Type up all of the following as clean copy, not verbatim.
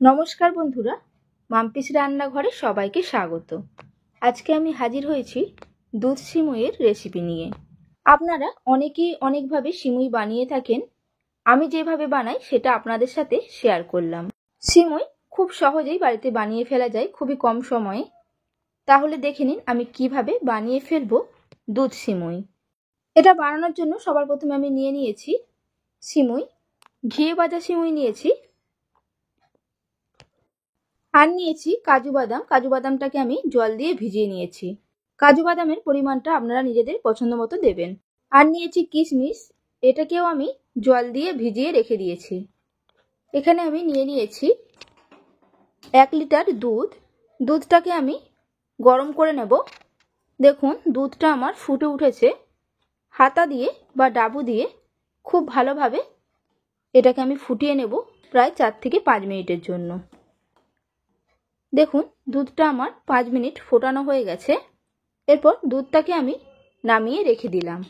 নমস্কার বন্ধুরা, মাম্পিস রান্নাঘরে সবাইকে স্বাগত। আজকে আমি হাজির হয়েছি দুধ সিমুইয়ের রেসিপি নিয়ে। আপনারা অনেকেই অনেকভাবে সিমুই বানিয়ে থাকেন, আমি যেভাবে বানাই সেটা আপনাদের সাথে শেয়ার করলাম। সিমুই খুব সহজেই বাড়িতে বানিয়ে ফেলা যায়, খুবই কম সময়ে। তাহলে দেখে নিন আমি কিভাবে বানিয়ে ফেলবো দুধ সিমুই। এটা বানানোর জন্য সবার প্রথমে আমি নিয়ে নিয়েছি সিমুই, ঘিয়ে ভাজা সিমুই নিয়েছি, আর নিয়েছি কাজু বাদাম। কাজু বাদামটাকে আমি জল দিয়ে ভিজিয়ে নিয়েছি। কাজু বাদামের পরিমাণটা আপনারা নিজেদের পছন্দ মতো দেবেন। আর নিয়েছি কিশমিশ, এটাকেও আমি জল দিয়ে ভিজিয়ে রেখে দিয়েছি। এখানে আমি নিয়ে নিয়েছি 1 লিটার দুধ। দুধটাকে আমি গরম করে নেব। দেখুন দুধটা আমার ফুটে উঠেছে। হাতা দিয়ে বা ডাবু দিয়ে খুব ভালোভাবে এটাকে আমি ফুটিয়ে নেব প্রায় 4 থেকে 5 মিনিটের জন্য। দেখুন দুধটা আমার 5 মিনিট ফোটানো হয়ে গেছে। এরপর দুধটাকে আমি নামিয়ে রেখে দিলাম।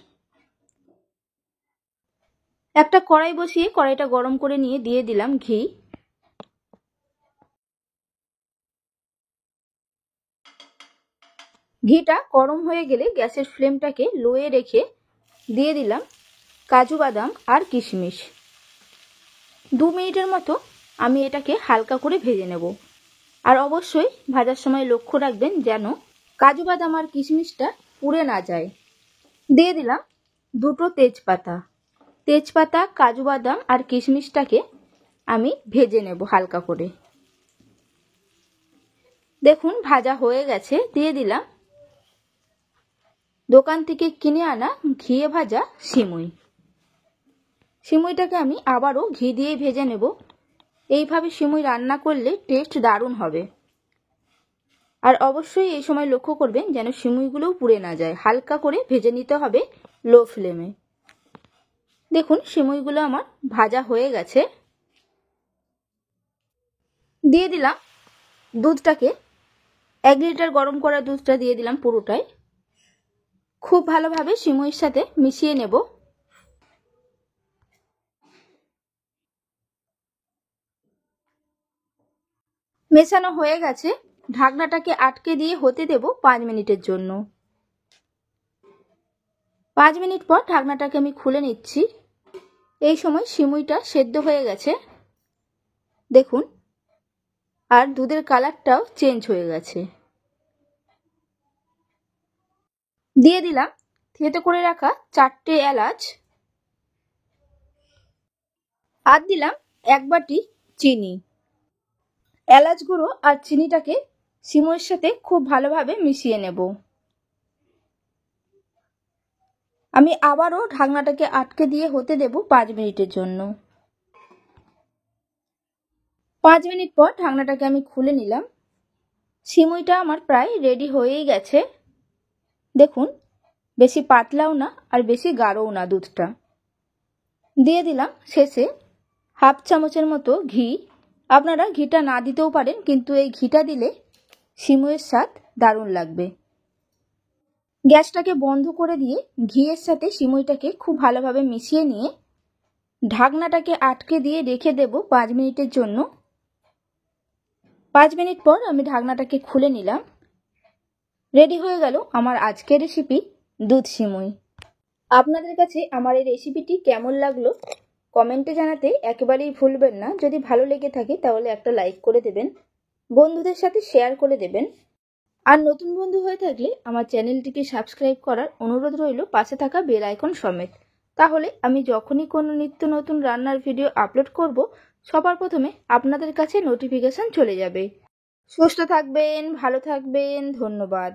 একটা কড়াই বসিয়ে কড়াইটা গরম করে নিয়ে দিয়ে দিলাম ঘি। ঘিটা গরম হয়ে গেলে গ্যাসের ফ্লেমটাকে লোয়ে রেখে দিয়ে দিলাম কাজু বাদাম আর কিশমিশ। 2 মিনিটের মতো আমি এটাকে হালকা করে ভেজে নেব। আর অবশ্যই ভাজার সময় লক্ষ্য রাখবেন যেন কাজু বাদাম আর কিশমিশটা পুড়ে না যায়। দিয়ে দিলাম 2টো তেজপাতা। তেজপাতা, কাজু বাদাম আর কিশমিশটাকে আমি ভেজে নেব হালকা করে। দেখুন ভাজা হয়ে গেছে। দিয়ে দিলাম দোকান থেকে কিনে আনা ঘিয়ে ভাজা সিমুই। সিমুইটাকে আমি আবারও ঘি দিয়ে ভেজে নেব। এইভাবে সিমুই রান্না করলে টেস্ট দারুণ হবে। আর অবশ্যই এই সময় লক্ষ্য করবেন যেন সিমুইগুলোও পুড়ে না যায়। হালকা করে ভেজে নিতে হবে লো ফ্লেমে। দেখুন সিমুইগুলো আমার ভাজা হয়ে গেছে। দিয়ে দিলাম দুধটাকে, 1 লিটার গরম করা দুধটা দিয়ে দিলাম পুরোটাই। খুব ভালোভাবে সিমুইয়ের সাথে মিশিয়ে নেব। মেশানো হয়ে গেছে। ঢাকনাটাকে আটকে দিয়ে হতে দেব 5 মিনিটের জন্য। 5 মিনিট পর ঢাকনাটাকে আমি খুলে নিচ্ছি। এই সময় সিমুইটা সেদ্ধ হয়ে গেছে দেখুন, আর দুধের কালারটাও চেঞ্জ হয়ে গেছে। দিয়ে দিলাম থেতো করে রাখা 4টে এলাচ, আর দিলাম 1 বাটি চিনি। এলাচ গুঁড়ো আর চিনিটাকে সিমুইয়ের সাথে খুব ভালোভাবে মিশিয়ে নেব। আমি আবারও ঢাকনাটাকে আটকে দিয়ে হতে দেব 5 মিনিটের জন্য। 5 মিনিট পর ঢাকনাটাকে আমি খুলে নিলাম। সিমুইটা আমার প্রায় রেডি হয়েই গেছে। দেখুন বেশি পাতলাও না আর বেশি গাঢ়ও না দুধটা। দিয়ে দিলাম শেষে 1/2 চামচের মতো ঘি। আপনারা ঘিটা না দিতেও পারেন, কিন্তু এই ঘিটা দিলে সিমুইয়ের স্বাদ দারুণ লাগবে। গ্যাসটাকে বন্ধ করে দিয়ে ঘিয়ের সাথে সিমুইটাকে খুব ভালোভাবে মিশিয়ে নিয়ে ঢাকনাটাকে আটকে দিয়ে রেখে দেব 5 মিনিটের জন্য। 5 মিনিট পর আমি ঢাকনাটাকে খুলে নিলাম। রেডি হয়ে গেল আমার আজকের রেসিপি দুধ সিমুই। আপনাদের কাছে আমার এই রেসিপিটি কেমন লাগলো কমেন্টে জানাতে একেবারেই ভুলবেন না। যদি ভালো লেগে থাকে তাহলে একটা লাইক করে দেবেন, বন্ধুদের সাথে শেয়ার করে দেবেন। আর নতুন বন্ধু হয়ে থাকলে আমার চ্যানেলটিকে সাবস্ক্রাইব করার অনুরোধ রইল, পাশে থাকা বেল আইকন সমেত। তাহলে আমি যখনই কোনো নিত্য নতুন রান্নার ভিডিও আপলোড করব সবার প্রথমে আপনাদের কাছে নোটিফিকেশন চলে যাবে। সুস্থ থাকবেন, ভালো থাকবেন, ধন্যবাদ।